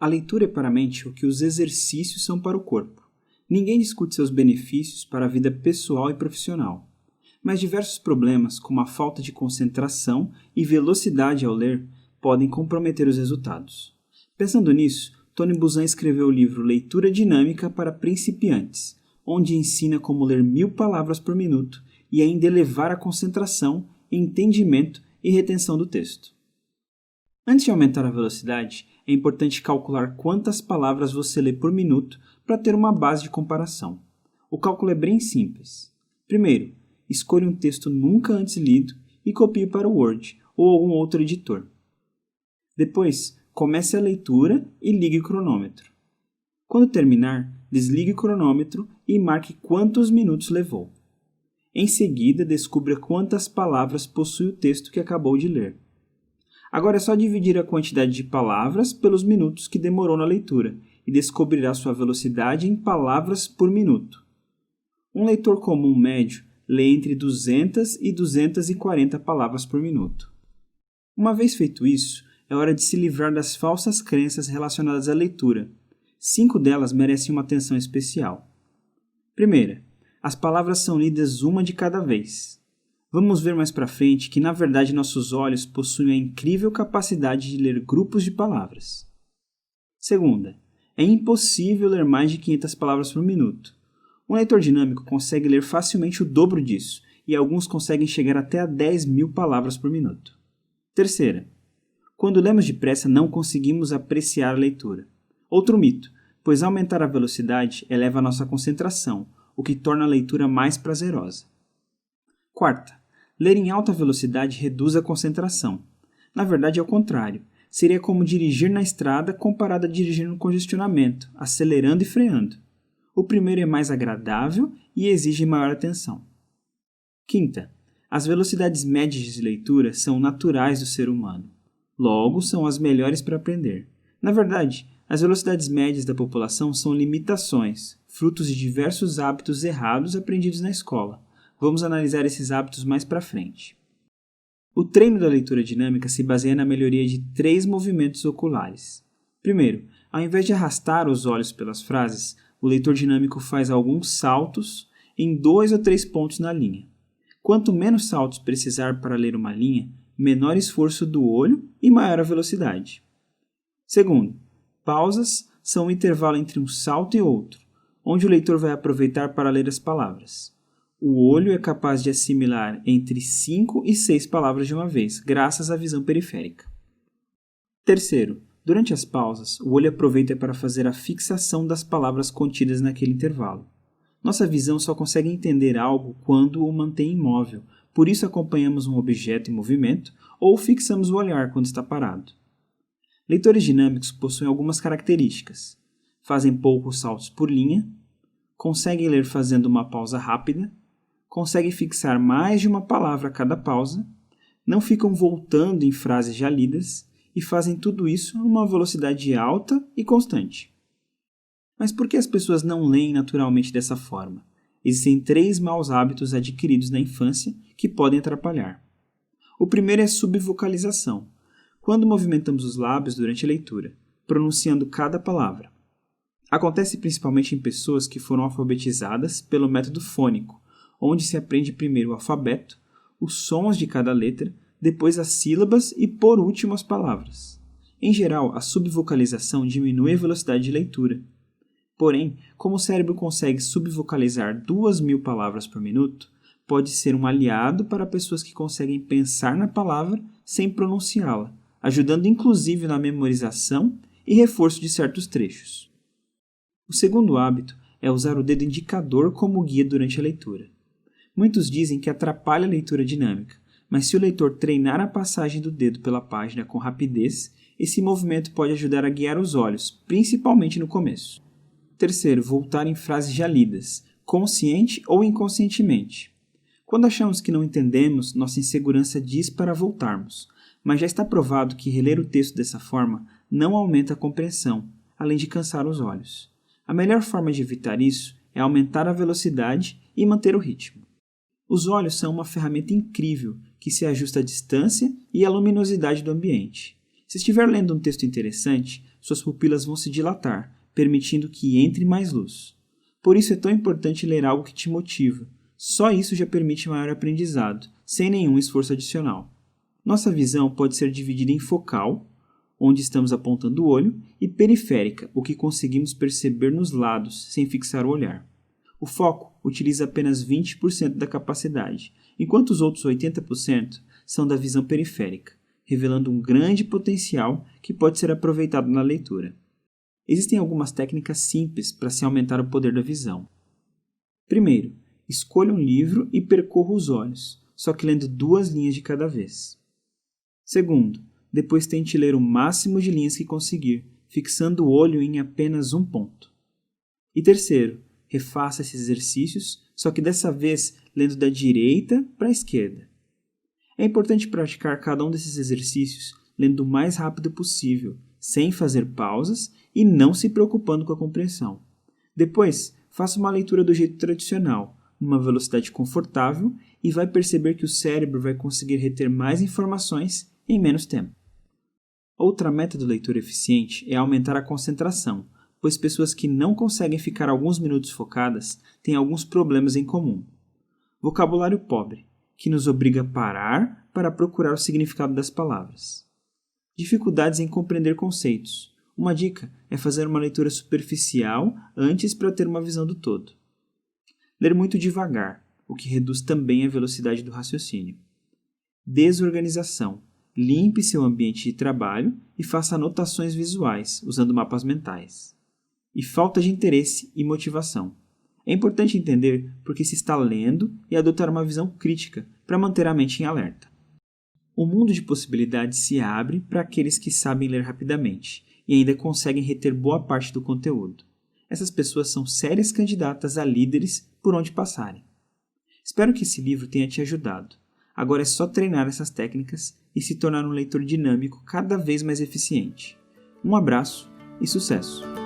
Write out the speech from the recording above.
A leitura é para a mente o que os exercícios são para o corpo. Ninguém discute seus benefícios para a vida pessoal e profissional. Mas diversos problemas, como a falta de concentração e velocidade ao ler, podem comprometer os resultados. Pensando nisso, Tony Buzan escreveu o livro Leitura Dinâmica para Principiantes, onde ensina como ler 1000 palavras por minuto e ainda elevar a concentração, entendimento e retenção do texto. Antes de aumentar a velocidade, é importante calcular quantas palavras você lê por minuto para ter uma base de comparação. O cálculo é bem simples. Primeiro, escolha um texto nunca antes lido e copie para o Word ou algum outro editor. Depois, comece a leitura e ligue o cronômetro. Quando terminar, desligue o cronômetro e marque quantos minutos levou. Em seguida, descubra quantas palavras possui o texto que acabou de ler. Agora é só dividir a quantidade de palavras pelos minutos que demorou na leitura e descobrirá sua velocidade em palavras por minuto. Um leitor comum médio lê entre 200 e 240 palavras por minuto. Uma vez feito isso, é hora de se livrar das falsas crenças relacionadas à leitura. 5 delas merecem uma atenção especial. Primeira, as palavras são lidas uma de cada vez. Vamos ver mais para frente que, na verdade, nossos olhos possuem a incrível capacidade de ler grupos de palavras. Segunda, é impossível ler mais de 500 palavras por minuto. Um leitor dinâmico consegue ler facilmente o dobro disso, e alguns conseguem chegar até a 10.000 palavras por minuto. Terceira, quando lemos depressa não conseguimos apreciar a leitura. Outro mito, pois aumentar a velocidade eleva a nossa concentração, o que torna a leitura mais prazerosa. Quarta, ler em alta velocidade reduz a concentração. Na verdade é o contrário, seria como dirigir na estrada comparado a dirigir no congestionamento, acelerando e freando. O primeiro é mais agradável e exige maior atenção. Quinta, as velocidades médias de leitura são naturais do ser humano. Logo, são as melhores para aprender. Na verdade, as velocidades médias da população são limitações, frutos de diversos hábitos errados aprendidos na escola. Vamos analisar esses hábitos mais para frente. O treino da leitura dinâmica se baseia na melhoria de 3 movimentos oculares. Primeiro, ao invés de arrastar os olhos pelas frases, o leitor dinâmico faz alguns saltos em 2 ou 3 pontos na linha. Quanto menos saltos precisar para ler uma linha, menor esforço do olho e maior a velocidade. Segundo, pausas são o intervalo entre um salto e outro, onde o leitor vai aproveitar para ler as palavras. O olho é capaz de assimilar entre 5 e 6 palavras de uma vez, graças à visão periférica. Terceiro, durante as pausas, o olho aproveita para fazer a fixação das palavras contidas naquele intervalo. Nossa visão só consegue entender algo quando o mantém imóvel, por isso acompanhamos um objeto em movimento ou fixamos o olhar quando está parado. Leitores dinâmicos possuem algumas características. Fazem poucos saltos por linha, conseguem ler fazendo uma pausa rápida, conseguem fixar mais de uma palavra a cada pausa, não ficam voltando em frases já lidas e fazem tudo isso numa velocidade alta e constante. Mas por que as pessoas não leem naturalmente dessa forma? Existem 3 maus hábitos adquiridos na infância que podem atrapalhar. O primeiro é a subvocalização, quando movimentamos os lábios durante a leitura, pronunciando cada palavra. Acontece principalmente em pessoas que foram alfabetizadas pelo método fônico, onde se aprende primeiro o alfabeto, os sons de cada letra, depois as sílabas e, por último, as palavras. Em geral, a subvocalização diminui a velocidade de leitura. Porém, como o cérebro consegue subvocalizar 2.000 palavras por minuto, pode ser um aliado para pessoas que conseguem pensar na palavra sem pronunciá-la, ajudando inclusive na memorização e reforço de certos trechos. O segundo hábito é usar o dedo indicador como guia durante a leitura. Muitos dizem que atrapalha a leitura dinâmica, mas se o leitor treinar a passagem do dedo pela página com rapidez, esse movimento pode ajudar a guiar os olhos, principalmente no começo. Terceiro, voltar em frases já lidas, consciente ou inconscientemente. Quando achamos que não entendemos, nossa insegurança diz para voltarmos, mas já está provado que reler o texto dessa forma não aumenta a compreensão, além de cansar os olhos. A melhor forma de evitar isso é aumentar a velocidade e manter o ritmo. Os olhos são uma ferramenta incrível que se ajusta à distância e à luminosidade do ambiente. Se estiver lendo um texto interessante, suas pupilas vão se dilatar, permitindo que entre mais luz. Por isso é tão importante ler algo que te motiva. Só isso já permite maior aprendizado, sem nenhum esforço adicional. Nossa visão pode ser dividida em focal, onde estamos apontando o olho, e periférica, o que conseguimos perceber nos lados, sem fixar o olhar. O foco utiliza apenas 20% da capacidade, enquanto os outros 80% são da visão periférica, revelando um grande potencial que pode ser aproveitado na leitura. Existem algumas técnicas simples para se aumentar o poder da visão. Primeiro, escolha um livro e percorra os olhos, só que lendo 2 linhas de cada vez. Segundo, depois tente ler o máximo de linhas que conseguir, fixando o olho em apenas um ponto. E terceiro, refaça esses exercícios, só que dessa vez lendo da direita para a esquerda. É importante praticar cada um desses exercícios lendo o mais rápido possível, sem fazer pausas e não se preocupando com a compreensão. Depois, faça uma leitura do jeito tradicional, numa velocidade confortável, e vai perceber que o cérebro vai conseguir reter mais informações em menos tempo. Outra meta do leitor eficiente é aumentar a concentração, pois pessoas que não conseguem ficar alguns minutos focadas têm alguns problemas em comum. Vocabulário pobre, que nos obriga a parar para procurar o significado das palavras. Dificuldades em compreender conceitos. Uma dica é fazer uma leitura superficial antes para ter uma visão do todo. Ler muito devagar, o que reduz também a velocidade do raciocínio. Desorganização. Limpe seu ambiente de trabalho e faça anotações visuais, usando mapas mentais. E falta de interesse e motivação. É importante entender porque se está lendo e adotar uma visão crítica para manter a mente em alerta. O mundo de possibilidades se abre para aqueles que sabem ler rapidamente e ainda conseguem reter boa parte do conteúdo. Essas pessoas são sérias candidatas a líderes por onde passarem. Espero que esse livro tenha te ajudado. Agora é só treinar essas técnicas e se tornar um leitor dinâmico cada vez mais eficiente. Um abraço e sucesso!